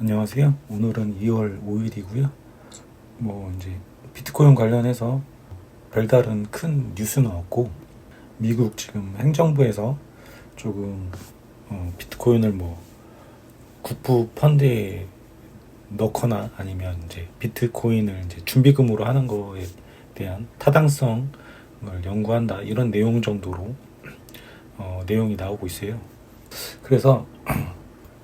안녕하세요. 오늘은 2월 5일이고요. 이제 비트코인 관련해서 별다른 큰 뉴스는 없고, 미국 지금 행정부에서 조금 비트코인을 국부 펀드에 넣거나 아니면 이제 비트코인을 이제 준비금으로 하는 거에 대한 타당성을 연구한다, 이런 내용 정도로 내용이 나오고 있어요. 그래서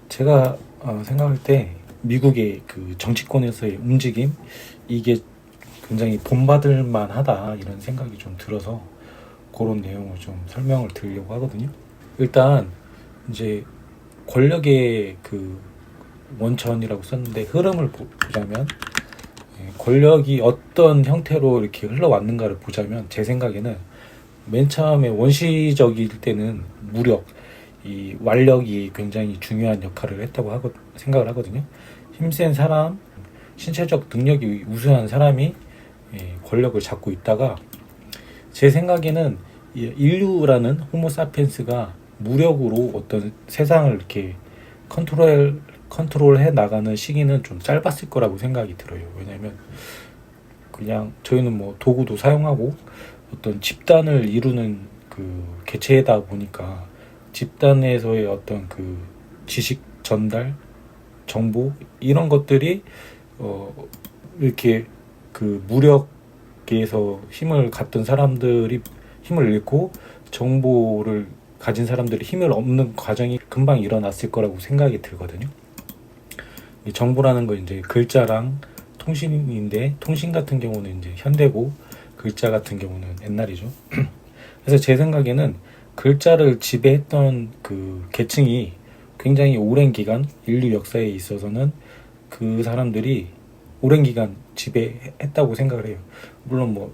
제가 생각할 때 미국의 그 정치권에서의 움직임, 이게 굉장히 본받을 만하다, 이런 생각이 좀 들어서 그런 내용을 좀 설명을 드리려고 하거든요. 일단 이제 권력의 그 원천이라고 썼는데, 흐름을 보자면 권력이 어떤 형태로 이렇게 흘러왔는가를 보자면, 제 생각에는 맨 처음에 원시적일 때는 무력, 이 완력이 굉장히 중요한 역할을 했다고 생각을 하거든요. 힘센 사람, 신체적 능력이 우수한 사람이 권력을 잡고 있다가, 제 생각에는 인류라는 호모사피엔스가 무력으로 어떤 세상을 이렇게 컨트롤해 나가는 시기는 좀 짧았을 거라고 생각이 들어요. 왜냐면 그냥 저희는 도구도 사용하고 어떤 집단을 이루는 그 개체다 보니까, 집단에서의 어떤 그 지식 전달, 정보, 이런 것들이 이렇게 그 무력에서 힘을 갖던 사람들이 힘을 잃고, 정보를 가진 사람들이 힘을 얻는 과정이 금방 일어났을 거라고 생각이 들거든요. 이 정보라는 거 이제 글자랑 통신인데, 통신 같은 경우는 이제 현대고, 글자 같은 경우는 옛날이죠. 그래서 제 생각에는 글자를 지배했던 그 계층이 굉장히 오랜 기간, 인류 역사에 있어서는 그 사람들이 오랜 기간 지배했다고 생각을 해요. 물론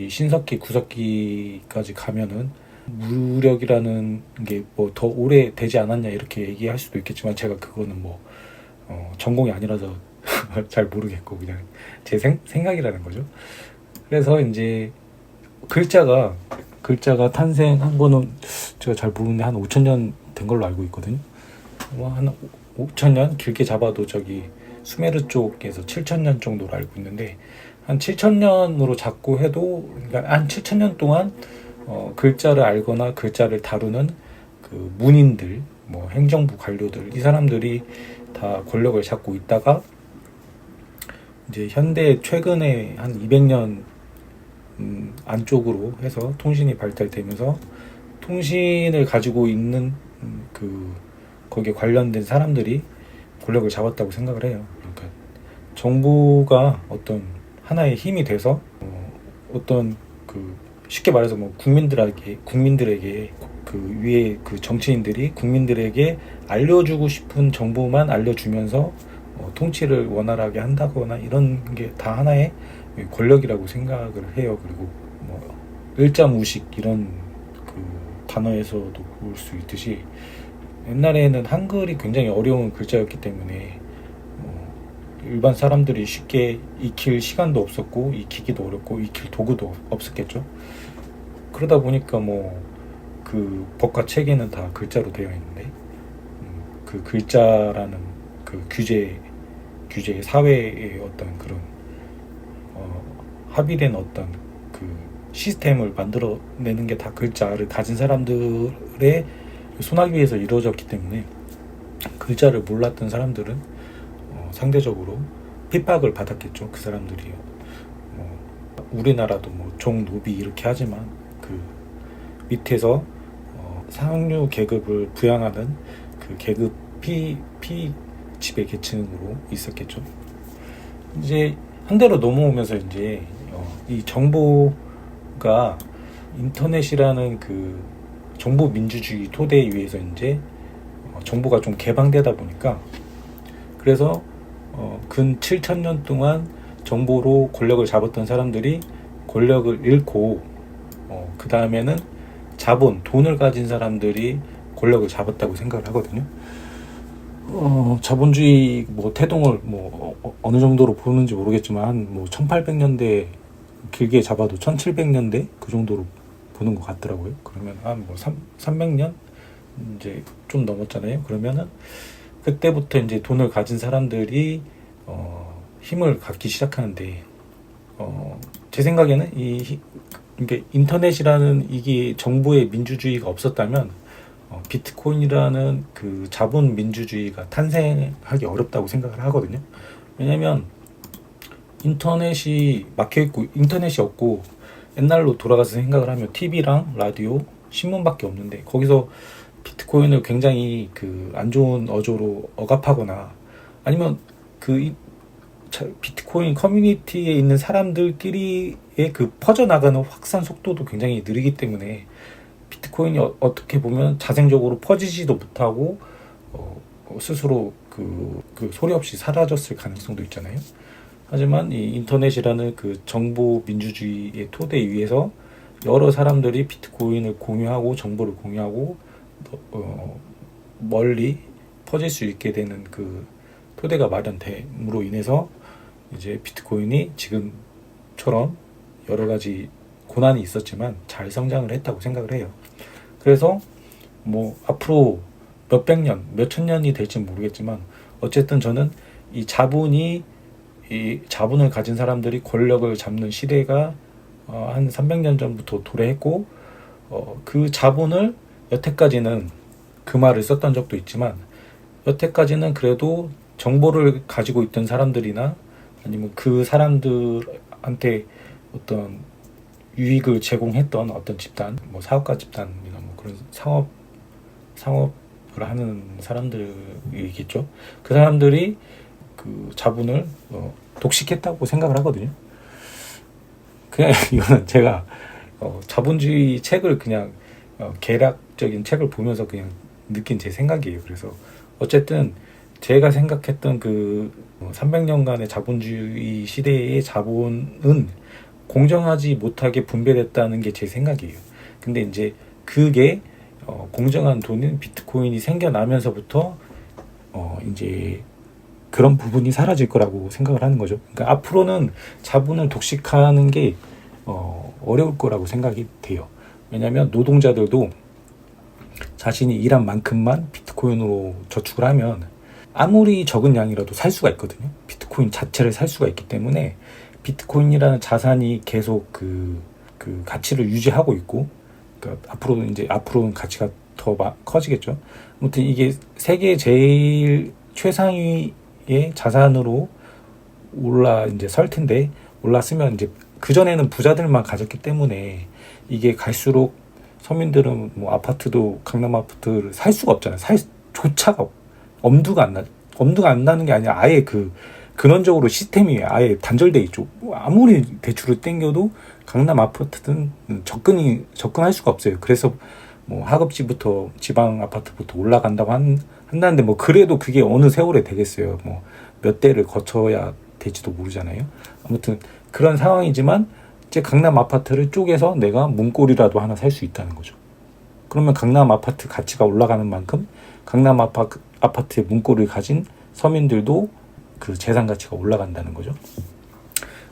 신석기, 구석기까지 가면은 무력이라는 게 더 오래 되지 않았냐, 이렇게 얘기할 수도 있겠지만, 제가 그거는 전공이 아니라서 잘 모르겠고, 그냥 제 생각이라는 거죠. 그래서 이제 글자가 탄생한 거는 제가 잘 모르는데 한 5,000년 된 걸로 알고 있거든요. 한 5,000년, 길게 잡아도 저기 수메르 쪽에서 7,000년 정도로 알고 있는데, 한 7,000년으로 잡고 해도, 그러니까 한 7,000년 동안 글자를 알거나 글자를 다루는 그 문인들, 행정부 관료들, 이 사람들이 다 권력을 잡고 있다가, 이제 현대 최근에 한 200년 안쪽으로 해서 통신이 발달되면서, 통신을 가지고 있는 거기에 관련된 사람들이 권력을 잡았다고 생각을 해요. 그러니까 정부가 어떤 하나의 힘이 돼서 어떤 쉽게 말해서 국민들에게 그 위에 그 정치인들이 국민들에게 알려주고 싶은 정보만 알려주면서 통치를 원활하게 한다거나, 이런 게 다 하나의 권력이라고 생각을 해요. 그리고 일자무식, 이런 그 단어에서도 볼 수 있듯이, 옛날에는 한글이 굉장히 어려운 글자였기 때문에 일반 사람들이 쉽게 익힐 시간도 없었고, 익히기도 어렵고, 익힐 도구도 없었겠죠. 그러다 보니까 그 법과 체계는 다 글자로 되어 있는데, 그 글자라는 그 규제 사회의 어떤 그런 합의된 어떤 그 시스템을 만들어내는 게 다 글자를 가진 사람들의 손아귀에서 이루어졌기 때문에, 글자를 몰랐던 사람들은 상대적으로 핍박을 받았겠죠. 그 사람들이 우리나라도 종노비 이렇게 하지만, 그 밑에서 상류 계급을 부양하는 그 계급 피 지배 계층으로 있었겠죠. 이제 한 대로 넘어오면서 이제 이 정보가, 인터넷이라는 그 정보 민주주의 토대에 의해서 이제 정보가 좀 개방되다 보니까, 그래서 근 7,000년 동안 정보로 권력을 잡았던 사람들이 권력을 잃고, 그 다음에는 돈을 가진 사람들이 권력을 잡았다고 생각을 하거든요. 자본주의 태동을 어느 정도로 보는지 모르겠지만, 1800년대, 길게 잡아도 1700년대 그 정도로 보는 것 같더라고요. 그러면 한 300년 이제 좀 넘었잖아요. 그러면은 그때부터 이제 돈을 가진 사람들이 힘을 갖기 시작하는데, 제 생각에는 이게 인터넷이라는 이게 정보의 민주주의가 없었다면 비트코인이라는 그 자본 민주주의가 탄생하기 어렵다고 생각을 하거든요. 왜냐면 인터넷이 막혀있고, 인터넷이 없고, 옛날로 돌아가서 생각을 하면 TV랑 라디오, 신문밖에 없는데, 거기서 비트코인을 굉장히 그 안 좋은 어조로 억압하거나, 아니면 그 비트코인 커뮤니티에 있는 사람들끼리의 그 퍼져나가는 확산 속도도 굉장히 느리기 때문에 비트코인이 어떻게 보면 자생적으로 퍼지지도 못하고 스스로 그 소리 없이 사라졌을 가능성도 있잖아요. 하지만 이 인터넷이라는 그 정보 민주주의의 토대 위에서 여러 사람들이 비트코인을 공유하고 정보를 공유하고 멀리 퍼질 수 있게 되는 그 토대가 마련됨으로 인해서 이제 비트코인이 지금처럼 여러 가지 고난이 있었지만 잘 성장을 했다고 생각을 해요. 그래서 뭐 앞으로 몇백 년, 몇천 년이 될지는 모르겠지만 어쨌든 저는 이 자본을 가진 사람들이 권력을 잡는 시대가 한 300년 전부터 도래했고, 그 자본을 여태까지는 그 말을 썼던 적도 있지만, 여태까지는 그래도 정보를 가지고 있던 사람들이나 아니면 그 사람들한테 어떤 유익을 제공했던 어떤 집단, 뭐 사업가 집단이나 뭐 그런 상업을 하는 사람들이겠죠. 그 사람들이 그 자본을 독식했다고 생각을 하거든요. 그냥 이거는 제가 자본주의 책을 그냥 계략적인 책을 보면서 그냥 느낀 제 생각이에요. 그래서 어쨌든 제가 생각했던 그 300년간의 자본주의 시대의 자본은 공정하지 못하게 분배됐다는 게 제 생각이에요. 근데 이제 그게 공정한 돈인 비트코인이 생겨나면서부터 이제 그런 부분이 사라질 거라고 생각을 하는 거죠. 그러니까 앞으로는 자본을 독식하는 게 어려울 거라고 생각이 돼요. 왜냐하면 노동자들도 자신이 일한 만큼만 비트코인으로 저축을 하면 아무리 적은 양이라도 살 수가 있거든요. 비트코인 자체를 살 수가 있기 때문에 비트코인이라는 자산이 계속 그 가치를 유지하고 있고, 그러니까 앞으로는 가치가 더 커지겠죠. 아무튼 이게 세계 제일 최상위의 자산으로 이제 설 텐데, 올랐으면 이제 그전에는 부자들만 가졌기 때문에 이게 갈수록 서민들은 뭐 아파트도 강남 아파트를 살 수가 없잖아요. 조차가 엄두가 안 나는 게 아니라 아예 근원적으로 시스템이 아예 단절돼 있죠. 아무리 대출을 땡겨도 강남 아파트는 접근할 수가 없어요. 그래서 뭐 하급지부터 지방 아파트부터 올라간다고 한다는데, 뭐 그래도 그게 어느 세월에 되겠어요. 뭐 몇 대를 거쳐야 될지도 모르잖아요. 아무튼 그런 상황이지만 이제 강남 아파트를 쪼개서 내가 문고리라도 하나 살 수 있다는 거죠. 그러면 강남 아파트 가치가 올라가는 만큼 강남 아파트의 문고리를 가진 서민들도 그 재산 가치가 올라간다는 거죠.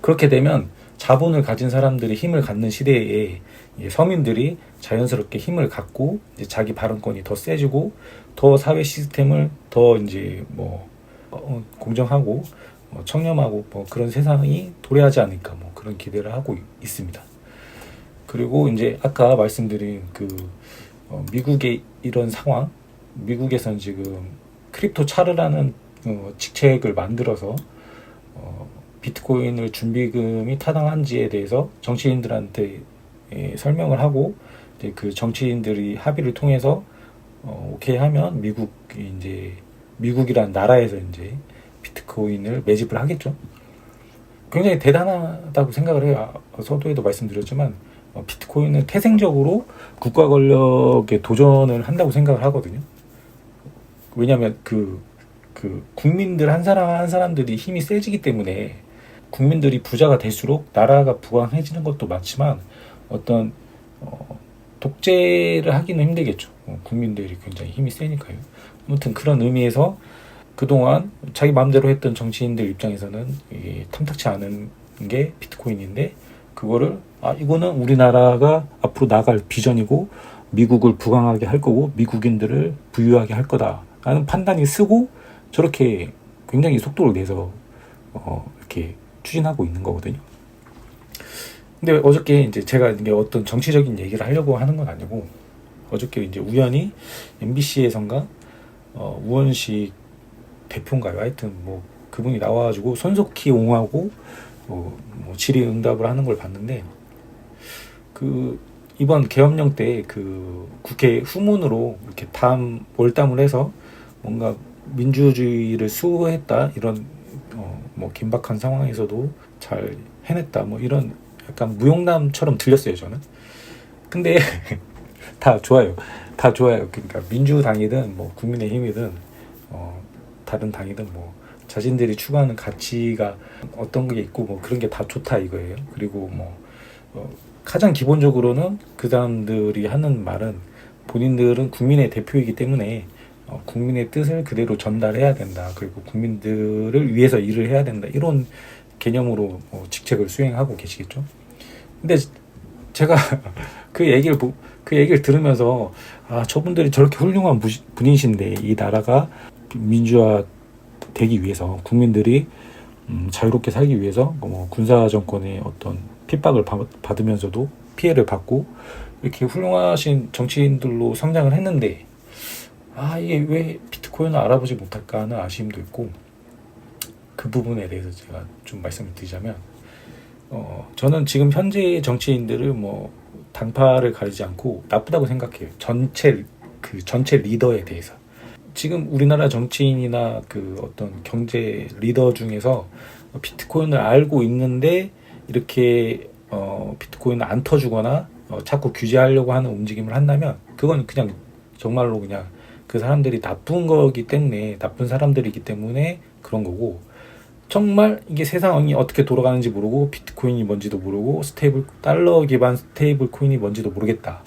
그렇게 되면 자본을 가진 사람들이 힘을 갖는 시대에 서민들이 자연스럽게 힘을 갖고 이제 자기 발언권이 더 세지고, 더 사회 시스템을 더 이제 뭐 공정하고 청렴하고 뭐 그런 세상이 도래하지 않을까, 뭐 그런 기대를 하고 있습니다. 그리고 이제 아까 말씀드린 미국의 이런 상황, 미국에서는 지금 크립토 차르라는 직책을 만들어서 비트코인을 준비금이 타당한지에 대해서 정치인들한테 설명을 하고, 이제 그 정치인들이 합의를 통해서 오케이 하면 미국이란 나라에서 이제 비트코인을 매집을 하겠죠. 굉장히 대단하다고 생각을 해요. 서두에도 말씀드렸지만 비트코인은 태생적으로 국가 권력에 도전을 한다고 생각을 하거든요. 왜냐하면 국민들 한 사람 한 사람들이 힘이 세지기 때문에 국민들이 부자가 될수록 나라가 부강해지는 것도 맞지만 어떤 독재를 하기는 힘들겠죠. 국민들이 굉장히 힘이 세니까요. 아무튼 그런 의미에서 그동안 자기 마음대로 했던 정치인들 입장에서는 이게 탐탁치 않은 게 비트코인인데, 그거를 이거는 우리나라가 앞으로 나갈 비전이고 미국을 부강하게 할 거고 미국인들을 부유하게 할 거다라는 판단이 쓰고 저렇게 굉장히 속도를 내서 이렇게 추진하고 있는 거거든요. 근데 어저께 이제 제가 이게 어떤 정치적인 얘기를 하려고 하는 건 아니고, 어저께 이제 우연히 MBC에선가 우원식 대표인가요? 하여튼 뭐 그분이 나와가지고 손석희 옹호하고 뭐 질의응답을 하는 걸 봤는데, 그 이번 계엄령 때 그 국회 후문으로 이렇게 몰담을 해서 뭔가 민주주의를 수호했다, 이런 뭐 긴박한 상황에서도 잘 해냈다, 뭐 이런 약간 무용담처럼 들렸어요, 저는. 근데 다 좋아요. 다 좋아요. 그러니까 민주당이든 뭐 국민의힘이든 다른 당이든 뭐 자신들이 추구하는 가치가 어떤 게 있고 뭐 그런 게 다 좋다 이거예요. 그리고 뭐 가장 기본적으로는 그 사람들이 하는 말은, 본인들은 국민의 대표이기 때문에 국민의 뜻을 그대로 전달해야 된다. 그리고 국민들을 위해서 일을 해야 된다. 이런 개념으로 직책을 수행하고 계시겠죠. 근데 제가 그 얘기를 들으면서, 저분들이 저렇게 훌륭한 분이신데 이 나라가 민주화 되기 위해서, 국민들이 자유롭게 살기 위해서 뭐 군사 정권의 어떤 핍박을 받으면서도 피해를 받고 이렇게 훌륭하신 정치인들로 성장을 했는데, 이게 왜 비트코인을 알아보지 못할까 하는 아쉬움도 있고, 그 부분에 대해서 제가 좀 말씀을 드리자면, 저는 지금 현재 정치인들을 뭐 당파를 가리지 않고 나쁘다고 생각해요. 전체 리더에 대해서. 지금 우리나라 정치인이나 그 어떤 경제 리더 중에서 비트코인을 알고 있는데 이렇게 비트코인을 안 터주거나 자꾸 규제하려고 하는 움직임을 한다면, 그건 그냥 정말로 그냥 그 사람들이 나쁜 사람들이기 때문에 그런 거고, 정말 이게 세상이 어떻게 돌아가는지 모르고 비트코인이 뭔지도 모르고 달러 기반 스테이블 코인이 뭔지도 모르겠다.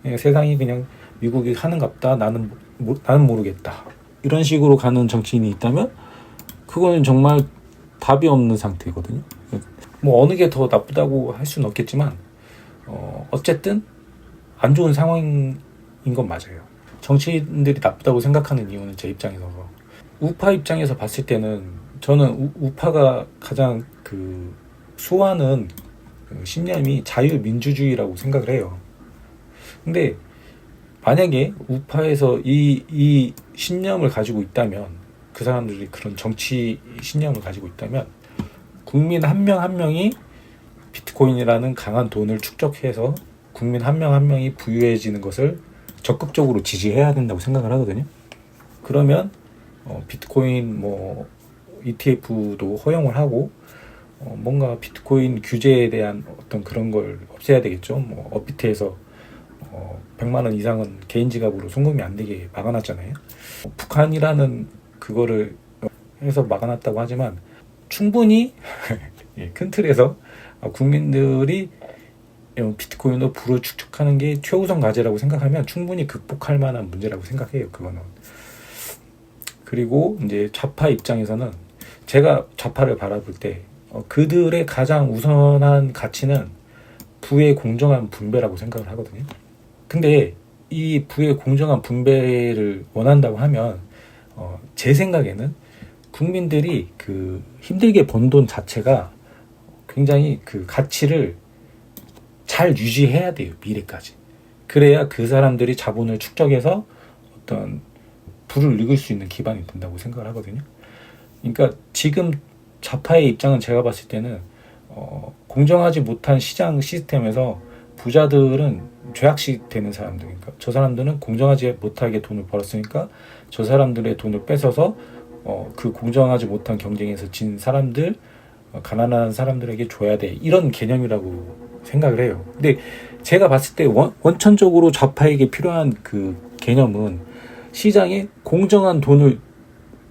그냥 세상이 그냥 미국이 하는갑다. 나는 모르겠다. 이런 식으로 가는 정치인이 있다면 그거는 정말 답이 없는 상태거든요. 뭐 어느 게 더 나쁘다고 할 수는 없겠지만 어쨌든 안 좋은 상황인 건 맞아요. 정치인들이 나쁘다고 생각하는 이유는 제 입장에서, 우파 입장에서 봤을 때는 저는 우파가 가장 그 수호하는 신념이 자유민주주의라고 생각을 해요. 근데 만약에 우파에서 이 신념을 가지고 있다면, 그 사람들이 그런 정치 신념을 가지고 있다면, 국민 한 명 한 명이 비트코인이라는 강한 돈을 축적해서 국민 한 명 한 명이 부유해지는 것을 적극적으로 지지해야 된다고 생각을 하거든요. 그러면 비트코인 뭐 ETF도 허용을 하고 뭔가 비트코인 규제에 대한 어떤 그런 걸 없애야 되겠죠. 뭐 업비트에서 100만 원 이상은 개인 지갑으로 송금이 안 되게 막아놨잖아요. 북한이라는 그거를 해서 막아놨다고 하지만 충분히 큰 틀에서 국민들이 비트코인으로 부를 축적하는 게 최우선 과제라고 생각하면 충분히 극복할 만한 문제라고 생각해요. 그거는. 그리고 이제 좌파 입장에서는, 제가 좌파를 바라볼 때 그들의 가장 우선한 가치는 부의 공정한 분배라고 생각을 하거든요. 근데 이 부의 공정한 분배를 원한다고 하면 제 생각에는 국민들이 그 힘들게 번 돈 자체가 굉장히 그 가치를 잘 유지해야 돼요. 미래까지. 그래야 그 사람들이 자본을 축적해서 어떤 부를 읽을 수 있는 기반이 된다고 생각을 하거든요. 그러니까 지금 좌파의 입장은 제가 봤을 때는 공정하지 못한 시장 시스템에서 부자들은 죄악시 되는 사람들, 그러니까 저 사람들은 공정하지 못하게 돈을 벌었으니까 저 사람들의 돈을 뺏어서 그 공정하지 못한 경쟁에서 진 사람들, 가난한 사람들에게 줘야 돼, 이런 개념이라고 생각을 해요. 근데 제가 봤을 때 원천적으로 좌파에게 필요한 그 개념은 시장에 공정한 돈을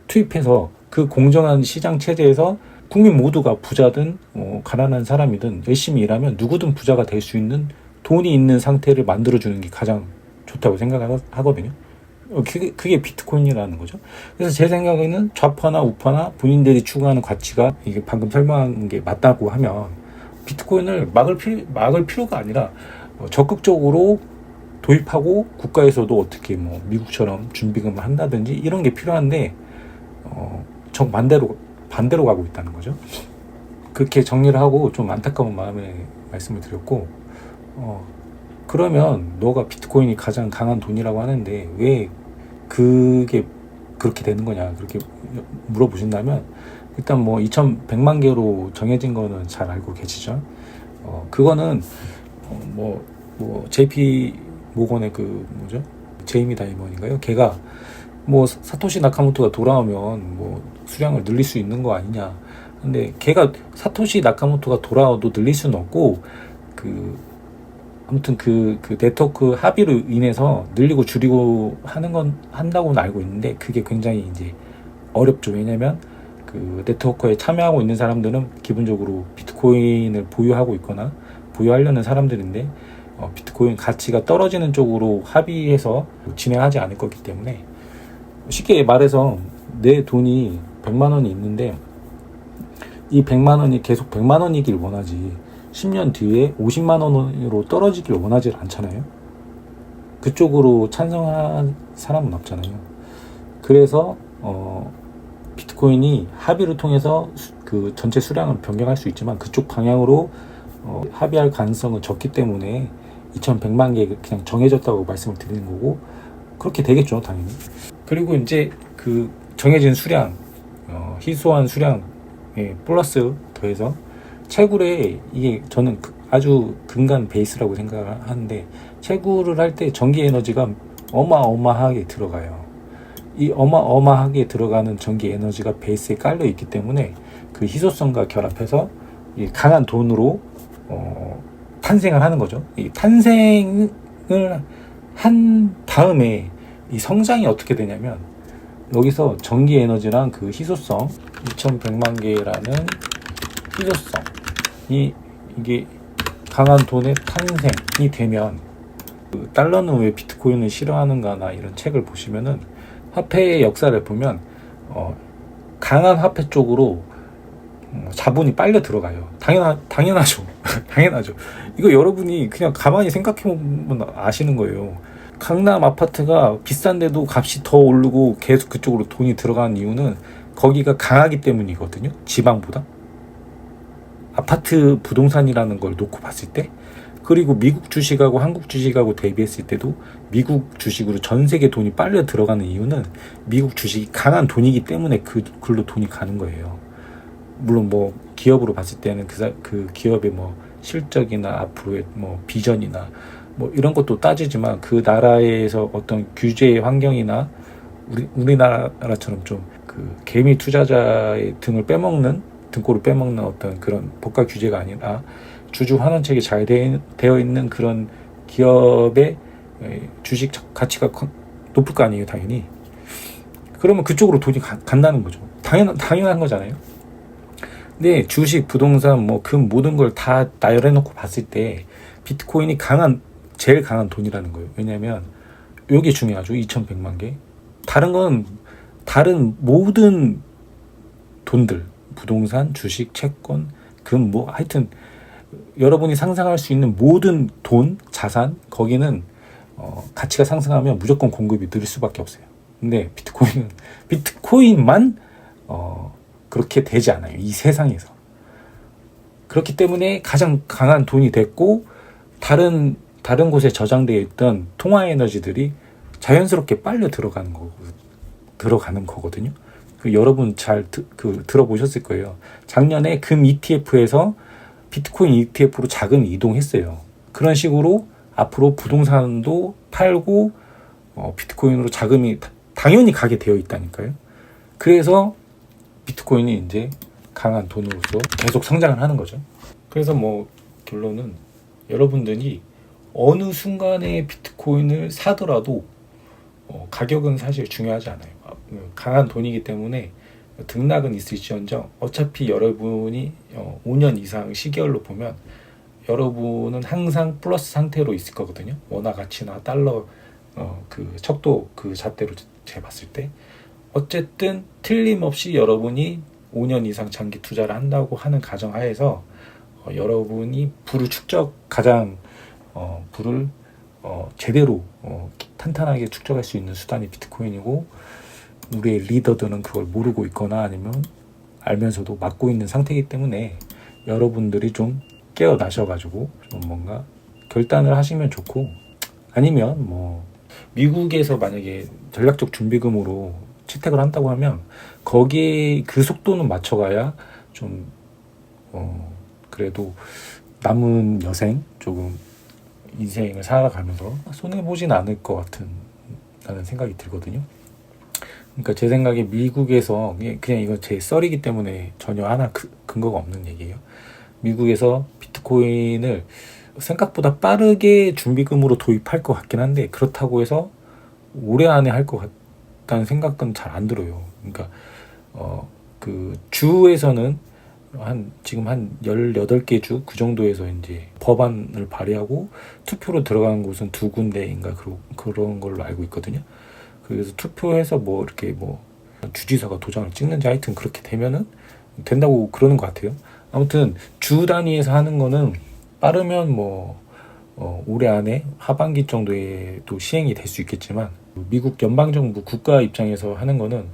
투입해서 그 공정한 시장 체제에서 국민 모두가 부자든 가난한 사람이든 열심히 일하면 누구든 부자가 될 수 있는 돈이 있는 상태를 만들어주는 게 가장 좋다고 생각하거든요. 그게 비트코인이라는 거죠. 그래서 제 생각에는 좌파나 우파나 본인들이 추구하는 가치가 이게 방금 설명한 게 맞다고 하면 비트코인을 막을 필요가 아니라 적극적으로 도입하고 국가에서도 어떻게 뭐 미국처럼 준비금을 한다든지 이런 게 필요한데, 반대로 가고 있다는 거죠. 그렇게 정리를 하고 좀 안타까운 마음에 말씀을 드렸고, 그러면 너가 비트코인이 가장 강한 돈이라고 하는데 왜 그게 그렇게 되는 거냐, 그렇게 물어보신다면, 일단 뭐 2100만 개로 정해진 거는 잘 알고 계시죠. 그거는 JP 모건의 제이미 다이먼인가요? 걔가 뭐 사토시 나카모토가 돌아오면 뭐 수량을 늘릴 수 있는 거 아니냐. 근데 걔가 사토시 나카모토가 돌아와도 늘릴 수는 없고, 아무튼 그 네트워크 합의로 인해서 늘리고 줄이고 한다고는 알고 있는데, 그게 굉장히 이제 어렵죠. 왜냐면 그 네트워크에 참여하고 있는 사람들은 기본적으로 비트코인을 보유하고 있거나 보유하려는 사람들인데, 비트코인 가치가 떨어지는 쪽으로 합의해서 진행하지 않을 거기 때문에, 쉽게 말해서 내 돈이 100만 원이 있는데 이 100만 원이 계속 100만 원이길 원하지 10년 뒤에 50만 원으로 떨어지길 원하지 않잖아요. 그쪽으로 찬성한 사람은 없잖아요. 그래서 비트코인이 합의를 통해서 그 전체 수량을 변경할 수 있지만 그쪽 방향으로 합의할 가능성은 적기 때문에 2100만 개 그냥 정해졌다고 말씀을 드리는 거고, 그렇게 되겠죠, 당연히. 그리고 이제 그 정해진 수량, 희소한 수량에 플러스 더해서 채굴에, 이게 저는 아주 근간 베이스라고 생각을 하는데, 채굴을 할 때 전기 에너지가 어마어마하게 들어가요. 이 어마어마하게 들어가는 전기 에너지가 베이스에 깔려 있기 때문에 그 희소성과 결합해서 이 강한 돈으로 탄생을 하는 거죠. 이 탄생을 한 다음에 이 성장이 어떻게 되냐면, 여기서 전기 에너지랑 그 희소성, 2100만 개라는 희소성이, 이게 강한 돈의 탄생이 되면, 그 달러는 왜 비트코인을 싫어하는가나 이런 책을 보시면은 화폐의 역사를 보면 강한 화폐 쪽으로 자본이 빨려 들어가요. 당연하죠. 당연하죠. 이거 여러분이 그냥 가만히 생각해보면 아시는 거예요. 강남 아파트가 비싼데도 값이 더 오르고 계속 그쪽으로 돈이 들어가는 이유는 거기가 강하기 때문이거든요. 지방보다. 아파트 부동산이라는 걸 놓고 봤을 때, 그리고 미국 주식하고 한국 주식하고 대비했을 때도 미국 주식으로 전 세계 돈이 빨려 들어가는 이유는 미국 주식이 강한 돈이기 때문에 글로 돈이 가는 거예요. 물론 뭐 기업으로 봤을 때는 그 기업의 뭐 실적이나 앞으로의 뭐 비전이나 뭐 이런 것도 따지지만, 그 나라에서 어떤 규제 환경이나 우리나라처럼 좀 그 개미 투자자의 등골을 빼먹는 어떤 그런 법과 규제가 아니라 주주 환원책이 잘 되어 있는 그런 기업의 주식 가치가 높을 거 아니에요, 당연히. 그러면 그쪽으로 돈이 간다는 거죠. 당연한 거잖아요. 근데 주식, 부동산, 뭐 금 모든 걸 다 나열해놓고 봤을 때 비트코인이 제일 강한 돈이라는 거예요. 왜냐하면 이게 중요하죠. 2100만 개. 다른 모든 돈들, 부동산, 주식, 채권, 금, 뭐 하여튼 여러분이 상상할 수 있는 모든 돈, 자산, 거기는 가치가 상승하면 무조건 공급이 늘 수밖에 없어요. 근데 비트코인만 그렇게 되지 않아요, 이 세상에서. 그렇기 때문에 가장 강한 돈이 됐고, 다른 곳에 저장되어 있던 통화 에너지들이 자연스럽게 빨려 들어가는 거거든요. 여러분 잘 들어보셨을 거예요. 작년에 금 ETF에서 비트코인 ETF로 자금이 이동했어요. 그런 식으로 앞으로 부동산도 팔고 비트코인으로 자금이 당연히 가게 되어 있다니까요. 그래서 비트코인이 이제 강한 돈으로서 계속 성장을 하는 거죠. 그래서 뭐 결론은, 여러분들이 어느 순간에 비트코인을 사더라도 가격은 사실 중요하지 않아요. 강한 돈이기 때문에 등락은 있을지언정 어차피 여러분이 5년 이상 시계열로 보면 여러분은 항상 플러스 상태로 있을 거거든요. 원화 가치나 달러 그 척도 그 잣대로 재봤을 때, 어쨌든 틀림없이 여러분이 5년 이상 장기 투자를 한다고 하는 가정하에서 여러분이 가장 부를 제대로 탄탄하게 축적할 수 있는 수단이 비트코인이고, 우리의 리더들은 그걸 모르고 있거나 아니면 알면서도 막고 있는 상태이기 때문에 여러분들이 좀 깨어나셔가지고 좀 뭔가 결단을 하시면 좋고, 아니면 뭐 미국에서 만약에 전략적 준비금으로 채택을 한다고 하면 거기에 그 속도는 맞춰가야 좀 그래도 남은 여생 조금 인생을 살아가면서 손해보진 않을 것 같은 라는 생각이 들거든요. 그러니까 제 생각에 미국에서 그냥 이거 제 썰이기 때문에 전혀 하나 근거가 없는 얘기예요. 미국에서 비트코인을 생각보다 빠르게 준비금으로 도입할 것 같긴 한데 그렇다고 해서 올해 안에 할 것 같다는 생각은 잘 안 들어요. 그러니까 그 주에서는 지금 한 18개 주 그 정도에서 이제 법안을 발의하고 투표로 들어가는 곳은 2군데인가 그런 걸로 알고 있거든요. 그래서 투표해서 뭐 이렇게 뭐 주지사가 도장을 찍는지 하여튼 그렇게 되면은 된다고 그러는 것 같아요. 아무튼 주 단위에서 하는 거는 빠르면 뭐 올해 안에 하반기 정도에도 시행이 될 수 있겠지만, 미국 연방정부 국가 입장에서 하는 거는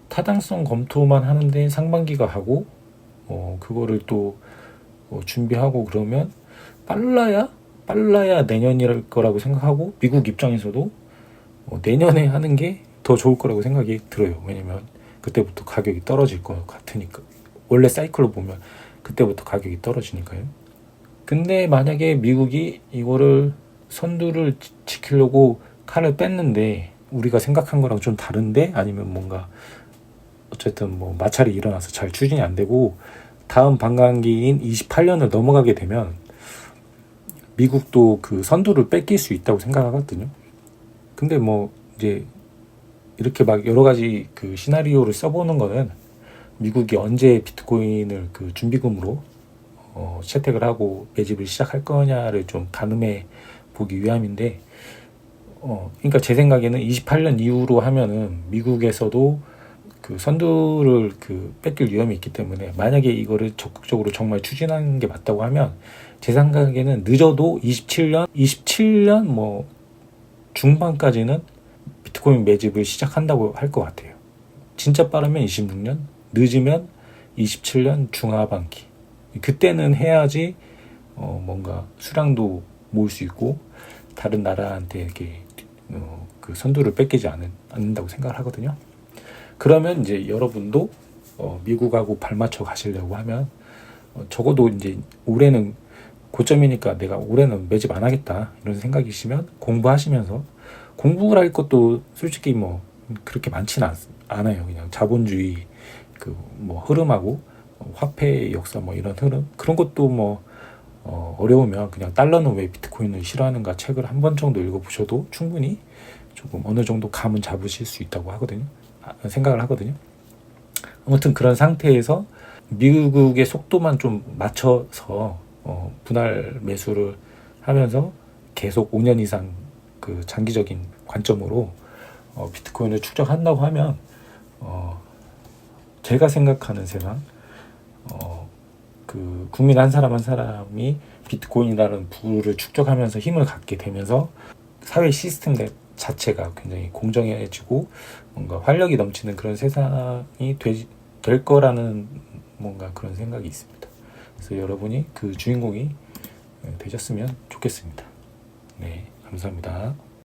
타당성 검토만 하는데 상반기가 하고 그거를 또 준비하고 그러면 빨라야 내년일 거라고 생각하고, 미국 입장에서도 내년에 하는 게 더 좋을 거라고 생각이 들어요. 왜냐면 그때부터 가격이 떨어질 것 같으니까. 원래 사이클로 보면 그때부터 가격이 떨어지니까요. 근데 만약에 미국이 이거를 선두를 지키려고 칼을 뺐는데 우리가 생각한 거랑 좀 다른데, 아니면 뭔가 어쨌든 뭐 마찰이 일어나서 잘 추진이 안 되고 다음 반감기인 28년을 넘어가게 되면 미국도 그 선두를 뺏길 수 있다고 생각하거든요. 근데 뭐 이제 이렇게 막 여러 가지 그 시나리오를 써보는 거는 미국이 언제 비트코인을 그 준비금으로 채택을 하고 매집을 시작할 거냐를 좀 가늠해 보기 위함인데, 그러니까 제 생각에는 28년 이후로 하면은 미국에서도 그 선두를 그 뺏길 위험이 있기 때문에, 만약에 이거를 적극적으로 정말 추진하는 게 맞다고 하면 제 생각에는 늦어도 27년 뭐 중반까지는 비트코인 매집을 시작한다고 할 것 같아요. 진짜 빠르면 26년, 늦으면 27년 중하반기. 그때는 해야지 뭔가 수량도 모을 수 있고 다른 나라한테 이렇게 그 선두를 뺏기지 않는다고 생각을 하거든요. 그러면 이제 여러분도 미국하고 발맞춰 가시려고 하면 적어도 이제 올해는 고점이니까 내가 올해는 매집 안 하겠다 이런 생각이시면 공부하시면서, 공부를 할 것도 솔직히 뭐 그렇게 많지는 않아요. 그냥 자본주의 그 뭐 흐름하고 화폐의 역사 뭐 이런 흐름, 그런 것도 뭐 어려우면 그냥 달러는 왜 비트코인을 싫어하는가 책을 한 번 정도 읽어보셔도 충분히 조금 어느 정도 감은 잡으실 수 있다고 하거든요. 생각을 하거든요. 아무튼 그런 상태에서 미국의 속도만 좀 맞춰서 분할 매수를 하면서 계속 5년 이상 그 장기적인 관점으로 비트코인을 축적한다고 하면 제가 생각하는 세상, 그 국민 한 사람 한 사람이 비트코인이라는 부를 축적하면서 힘을 갖게 되면서 사회 시스템 자체가 굉장히 공정해지고 뭔가 활력이 넘치는 그런 세상이 될 거라는 뭔가 그런 생각이 있습니다. 그래서 여러분이 그 주인공이 되셨으면 좋겠습니다. 네, 감사합니다.